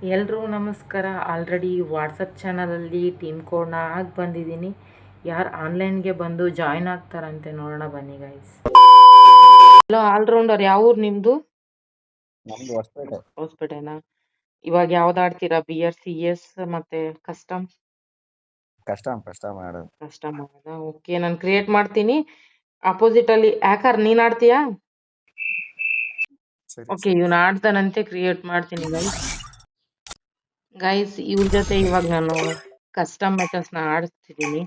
ಎಲ್ರಿಗೂ ನಮಸ್ಕಾರ. Already WhatsApp ಚಾನಲಲ್ಲಿ ಟೀಮ್ ಕೋಡ್ನ ಹಾಕಿ ಬಂದಿದ್ದೀನಿ. ಯಾರು ಆನ್ಲೈನ್ಗೆ ಬಂದು ಜಾಯ್ನ್ ಆಗ್ತಾರಂತೆ ನೋಡೋಣ ಬನ್ನಿ ಗೈಸ್. ಹಲೋ ಆಲ್ರೌಂಡರ್, ಯಾವ ಊರು ನಿಮ್ಮದು? ನಮ್ದು ಹೊಸಪೇಟೆ. ಹೊಸಪೇಟೆನಾ? ಇವಾಗ ಯಾವ್ದು ಆಡ್ತೀರಾ? BR CS ಮತ್ತೆ ಕಸ್ಟಮ್ ಮಾಡೋದು. ಕಸ್ಟಮ್ ಮಾಡೋದಾ? ಓಕೆ, ನಾನು ಕ್ರಿಯೇಟ್ ಮಾಡ್ತೀನಿ. ಅಪೋಸಿಟಲ್ಲಿ ಯಾಕಾರ್ ನೀನು ಆಡ್ತೀಯಾ? ಸರಿ ಓಕೆ, ಇವನು ಆಡ್ತಾನಂತೆ, ಕ್ರಿಯೇಟ್ ಮಾಡ್ತೀನಿ ಗೈಸ್. ಇವ್ರ ಜೊತೆ ಇವಾಗ ನಾನು ಕಸ್ಟಮ್ ಮ್ಯಾಚಸ್ನ ಆಡಿಸ್ತಿದ್ದೀನಿ.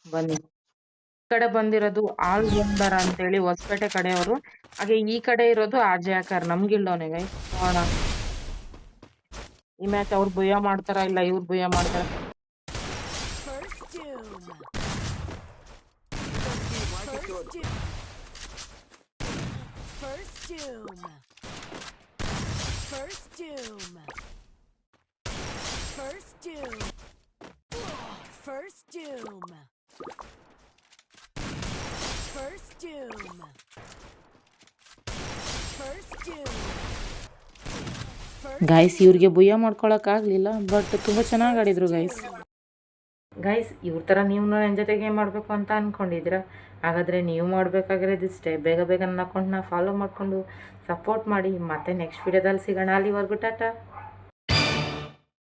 ಬನ್ನಿ. ಈ ಕಡೆ ಬಂದಿರೋದು ಆಲ್ ರೌಂಡರ್ ಅಂತೇಳಿ ಹೊಸಪೇಟೆ ಕಡೆಯವರು. ಹಾಗೆ ಈ ಕಡೆ ಇರೋದು ಆರ್ಜೆ ನಮ್ಗಿಲ್ಲವನೇ ಗೈಸ್. ನೋಡೋಣ ಈ ಮ್ಯಾಚ್ ಅವ್ರು ಭಯ ಮಾಡ್ತಾರ ಇಲ್ಲ ಇವ್ರು ಭಯ ಮಾಡ್ತಾರ. ಗೈಸ್ ಇವ್ರಿಗೆ ಭಯ ಮಾಡ್ಕೊಳಕ್ಕಾಗಲಿಲ್ಲ, ಬಟ್ ತುಂಬ ಚೆನ್ನಾಗಿ ಆಡಿದ್ರು ಗೈಸ್. ಇವ್ರ ಥರ ನೀವು ನನ್ನ ಜೊತೆ ಗೇಮ್ ಮಾಡಬೇಕು ಅಂತ ಅಂದ್ಕೊಂಡಿದ್ದೀರಾ? ಹಾಗಾದರೆ ನೀವು ಮಾಡಬೇಕಾಗಿರೋದಿಷ್ಟೇ, ಬೇಗ ಬೇಗ ನನ್ನ ಅಕೌಂಟ್ನ ಫಾಲೋ ಮಾಡಿಕೊಂಡು ಸಪೋರ್ಟ್ ಮಾಡಿ. ಮತ್ತೆ ನೆಕ್ಸ್ಟ್ ವಿಡಿಯೋದಲ್ಲಿ ಸಿಗೋಣ. ಅಲ್ಲಿವರೆಗೂ ಟಾಟಾ.